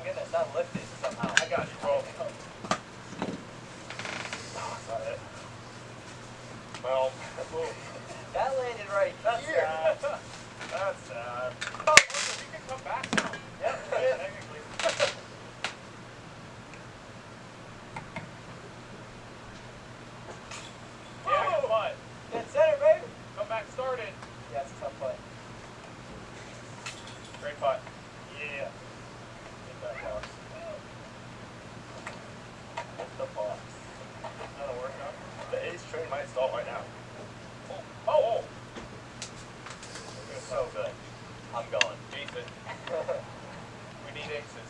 goodness, that lifted somehow. I got you, bro. Got it. Well, that landed right that's here. sad. That's sad. Oh, we can come back now. Yep, technically. Yeah, good putt. Dead center, baby. Come back started. Yeah, it's a tough putt. Great putt. Yeah. Hit that box. Hit the box. That'll work out. The ace train might stall right now. Oh! Oh! So good. I'm going. Decent. We need aces.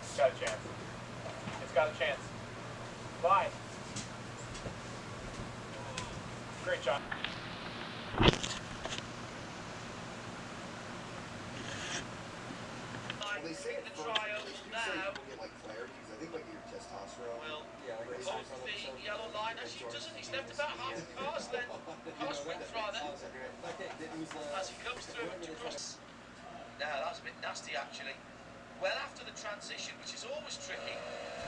It's got a chance. It's got a chance. Fine. Great shot. Well, they say the trial now. Get like clarity because I think like your testosterone. Well, hold the yellow line. Actually, doesn't. He's left about half the cars then. Cars width rather. As he comes through to cross. Now that was a bit nasty actually. Well after the transition, which is always tricky,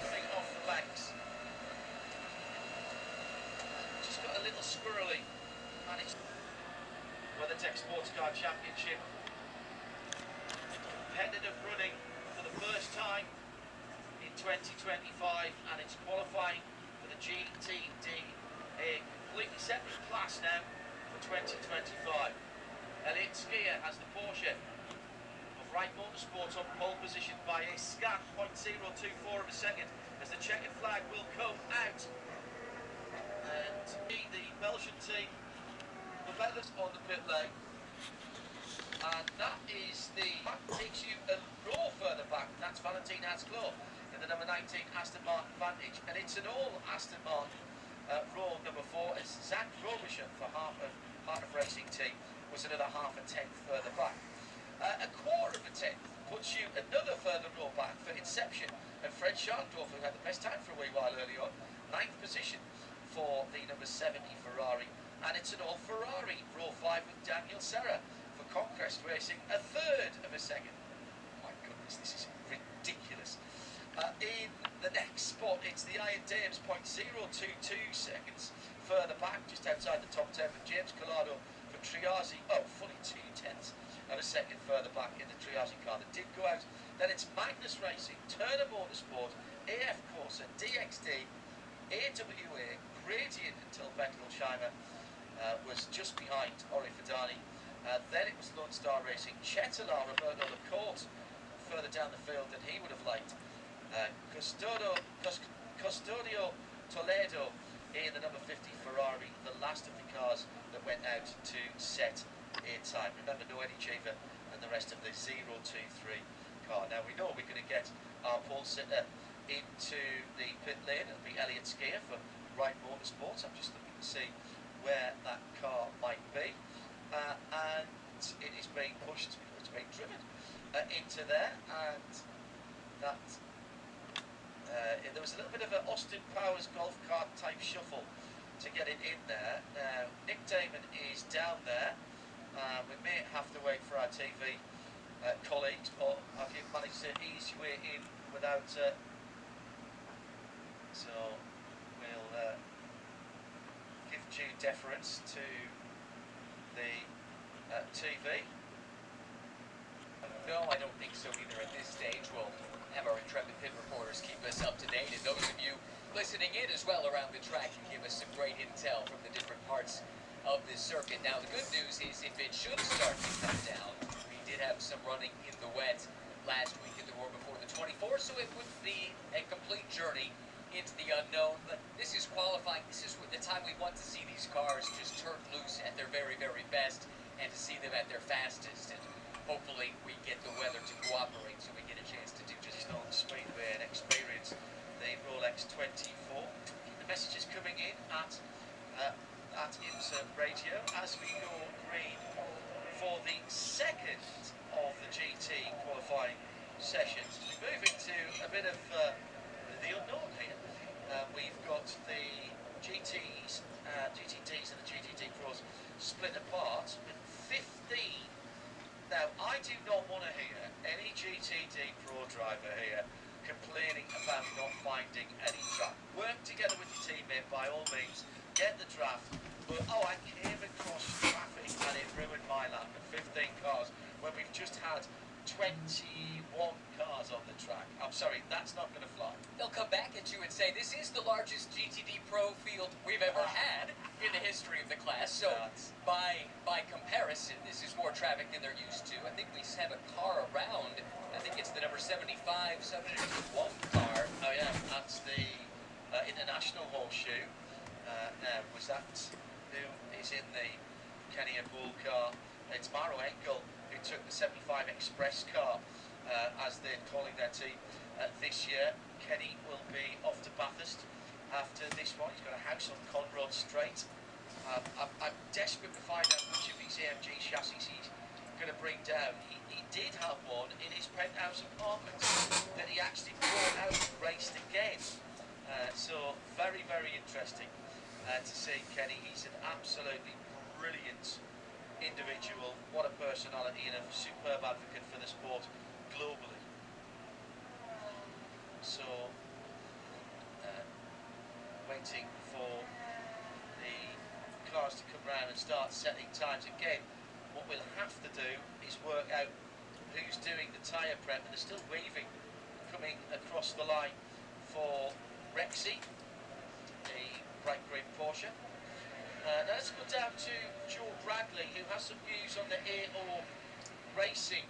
coming off the legs. Just got a little squirrely. Managed. WeatherTech Sports Car Championship. Competitive running for the first time in 2025, and it's qualifying for the GTD, a completely separate class now for 2025. Elliott Skier has the Porsche of Wright Motorsports on pole position by a scant 0.024 of a second as the checkered flag will come out. And the Belgian team, the Belgians on the pit lane. And that is that takes you a row further back. That's Valentin Hatzclaw in the number 19 Aston Martin Vantage, and it's an all Aston Martin row number 4. It's Zach Frobisher for Hartner Racing team was another half a tenth further back. A quarter of a tenth puts you another further row back for Inception and Fred Scharndorf, who had the best time for a wee while early on. 9th position for the number 70 Ferrari, and it's an all Ferrari row 5 with Daniel Serra. Conquest Racing, a third of a second. My goodness, this is ridiculous. In the next spot, it's the Iron Dames, 0.022 seconds further back, just outside the top 10 with James Collado for Triazi. Oh, fully 2/10 of a second further back in the Triazi car that did go out. Then it's Magnus Racing, Turner Motorsport, AF Corsa, DXD, AWA, Gradient until Bechtelsheimer was just behind Ori Fadani. Then it was Lone Star Racing, Chetala, Roberto Lacorte further down the field than he would have liked. Custodio Toledo in the number 50 Ferrari, the last of the cars that went out to set a time. Remember, no Eddie Cheever and the rest of the 023 car. Now we know we're going to get our pole sitter into the pit lane. It'll be Elliott Skier for Wright Motorsports. I'm just looking to see where that car might be. And it is being pushed, it's being driven into there, and that there was a little bit of an Austin Powers golf cart type shuffle to get it in there. Now Nick Damon is down there. We may have to wait for our TV colleagues, or have you managed to ease your way in without? So we'll give due deference to the TV. No, I don't think so either at this stage. We'll have our intrepid pit reporters keep us up to date, and those of you listening in as well around the track can give us some great intel from the different parts of this circuit. Now, the good news is if it should start to come down, we did have some running in the wet last week in the Roar before the 24, so it would be a complete journey into the unknown. But this is qualifying. This is the time we want to see these cars just turned loose at their very, very best, and to see them at their fastest. And hopefully we get the weather to cooperate so we get a chance to do just on Speedway and experience the Rolex 24. The messages coming in at IMSA Radio as we go green for the second of the GT qualifying sessions. We move into a bit of the unknown here. We've got the GTs, GTDs and the GTD Pros split apart with 15. Now, I I do not want to hear any GTD Pro driver here complaining about not finding any track. Work together with your teammate by all means, get the draft, but oh, I came across traffic and it ruined my lap at 15 cars when we've just had 21 cars on the track. I'm sorry, that's not going to fly. They'll come back at you and say, this is the largest GTD Pro field we've ever had in the history of the class. So by comparison, this is more traffic than they're used to. I think we have a car around. I think it's the number 75, 701 car. Oh yeah, that's the International Horseshoe. Was that who is in the Kenny and Bull car? It's Maro Engel who took the 75 Express car, as they're calling their team this year. Kenny will be off to Bathurst after this one. He's got a house on Conrod Strait. I'm desperate to find out which of these AMG chassis he's going to bring down. He did have one in his penthouse apartment that he actually brought out and raced again. So very, very interesting to see Kenny. He's an absolutely brilliant individual. What a personality and a superb advocate for the sport globally. So waiting for the cars to come round and start setting times again. What we'll have to do is work out who's doing the tyre prep, and they're still waving coming across the line for Rexy, the bright green Porsche. Now let's go down to Joe Bradley, who has some news on the AO Racing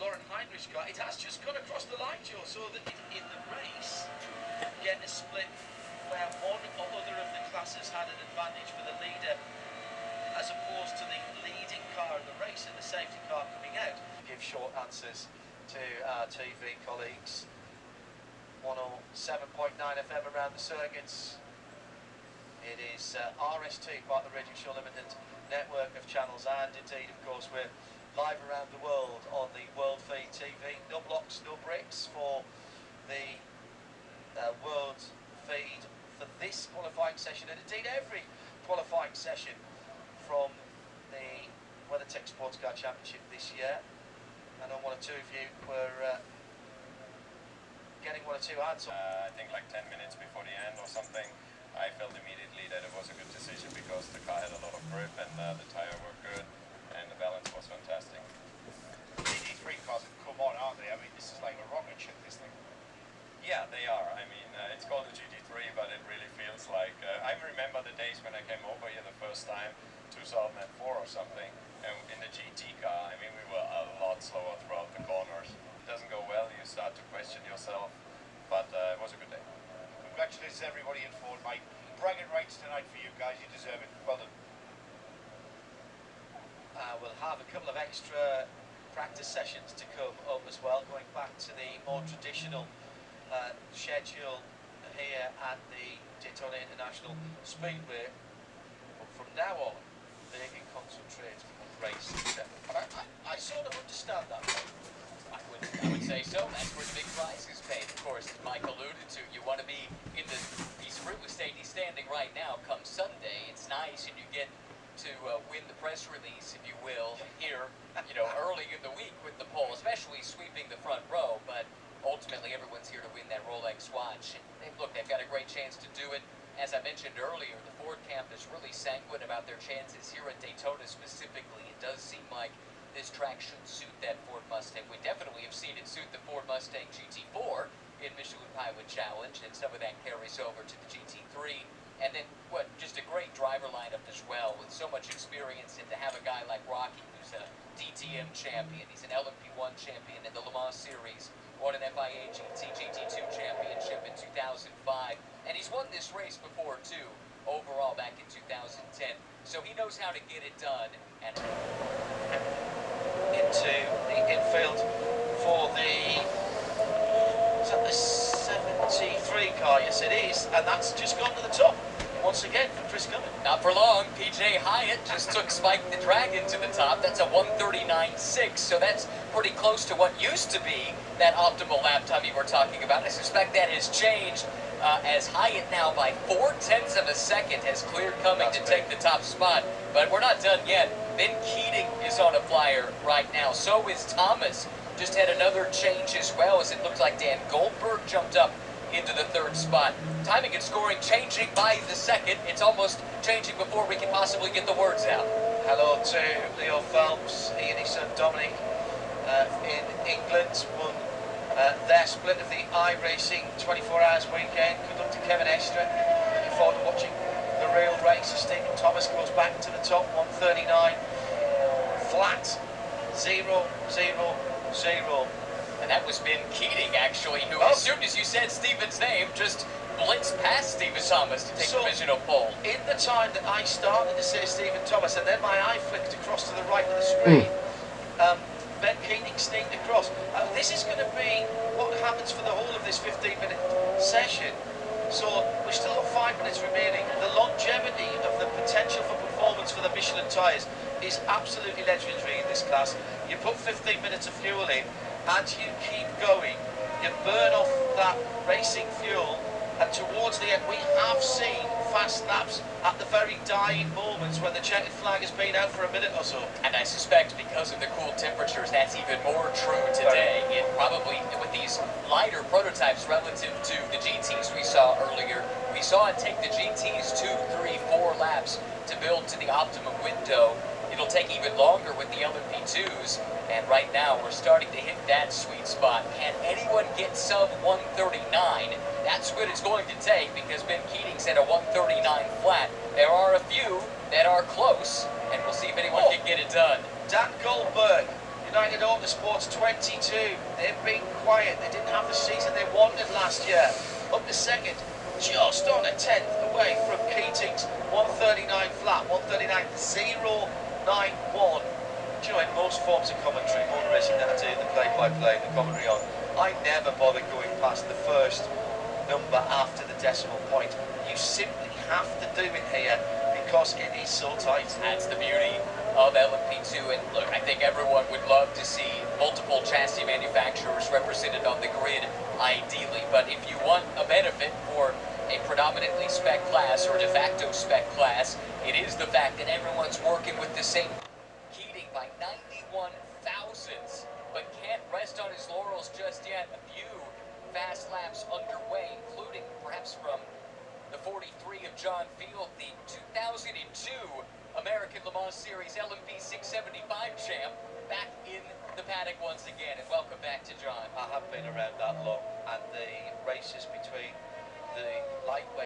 Lauren Heinrich car. It has just gone across the line, Joe, so that in the race, getting a split where one or other of the classes had an advantage for the leader as opposed to the leading car in the race and the safety car coming out. Give short answers to our TV colleagues. 107.9 FM around the circuits. It is RS2, part of the Radio Show Limited network of channels, and indeed, of course, we're live around the world on the World Feed TV. No blocks, no breaks for the World Feed for this qualifying session, and indeed every qualifying session from the WeatherTech Sports Car Championship this year. I know one or two of you were getting one or two ads. I think like 10 minutes before the end or something, I felt immediately that it was a good decision because the car had a lot of grip and the tyre were good and the balance was fantastic. GT3 cars have come on, aren't they? I mean, this is like a rocket ship, this thing. Yeah, they are. I mean, it's called a GT3, but it really feels like... I remember the days when I came over here the first time, 2004 or something, and in the GT car, I mean, we were a lot slower throughout the corners. It doesn't go well, you start to question yourself, but it was a good day. Congratulations everybody in Ford, mate. Bragging rights tonight for you guys, you deserve it. Well done. We'll have a couple of extra practice sessions to come up as well, going back to the more traditional schedule here at the Daytona International Speedway. But from now on, they can concentrate on racing. I sort of understand that. I would say so. That's where the big prize is paid. Of course, as Mike alluded to, you want to be in these fruitless state he's standing right now come Sunday. It's nice, and you get to win the press release, if you will, here, early in the week with the pole, especially sweeping the front row. But ultimately, everyone's here to win that Rolex watch. And look, they've got a great chance to do it. As I mentioned earlier, the Ford camp is really sanguine about their chances here at Daytona specifically. It does seem like this track should suit that Ford Mustang. We definitely have seen it suit the Ford Mustang GT4 in Michelin Pilot Challenge, and some of that carries over to the GT3. And then, just a great driver lineup as well, with so much experience, and to have a guy like Rocky, who's a DTM champion. He's an LMP1 champion in the Le Mans Series, won an FIA GT2 championship in 2005, and he's won this race before, too, overall back in 2010. So he knows how to get it done. And into the infield for the... Is that the 73 car? Yes, it is. And that's just gone to the top once again for Chris Cummins. Not for long. PJ Hyatt just took Spike the Dragon to the top. That's a 1:39.6, so that's pretty close to what used to be that optimal lap time you were talking about. I suspect that has changed as Hyatt now by 0.4 of a second has cleared Cummins to take the top spot. But we're not done yet. Ben Keating is on a flyer right now. So is Thomas. Just had another change as well, as it looks like Dan Goldberg jumped up into the third spot. Timing and scoring changing by the second. It's almost changing before we can possibly get the words out. Hello to Leo Phelps, he and his son Dominic in England won their split of the iRacing 24 Hours weekend. Good luck to Kevin Estra. Looking forward to watching the real race as Stephen Thomas goes back to the top. 139 flat 0-0-0. And that was Ben Keating, actually, who, as soon as you said Stephen's name, just blitzed past Stephen Thomas to take provisional pole. In the time that I started to say Stephen Thomas, and then my eye flicked across to the right of the screen, Ben Keating sneaked across. This is going to be what happens for the whole of this 15-minute session. So we still have 5 minutes remaining. The longevity of the potential for performance for the Michelin tyres is absolutely legendary in this class. You put 15 minutes of fuel in, and you keep going. You burn off that racing fuel, and towards the end we have seen fast laps at the very dying moments when the checkered flag has been out for a minute or so. And I suspect because of the cool temperatures, that's even more true today. It probably, with these lighter prototypes relative to the GTs we saw earlier, we saw it take the GTs 2, 3, 4 laps to build to the optimum window. It'll take even longer with the LMP2s, and right now we're starting to hit that sweet spot. Can anyone get sub 139? That's what it's going to take, because Ben Keating said a 139 flat. There are a few that are close, and we'll see if anyone can get it done. Dan Goldberg, United Autosports 22. They've been quiet. They didn't have the season they wanted last year. Up to second, just on a tenth away from Keating's 139 flat, 139.091. Do you know, in most forms of commentary, motor racing that I do, the play-by-play, the commentary on, I never bother going past the first number after the decimal point. You simply have to do it here because it is so tight. That's the beauty of LMP2, and look, I think everyone would love to see multiple chassis manufacturers represented on the grid, ideally, but if you want a benefit for a predominantly spec class or de facto spec class, it is the fact that everyone's working with the same. Keating by 91 thousandths, but can't rest on his laurels just yet. A few fast laps underway, including perhaps from the 43 of John Field, the 2002 American Le Mans Series LMP 675 champ, back in the paddock once again. And welcome back to John. I have been around that long, and the races between the lightweight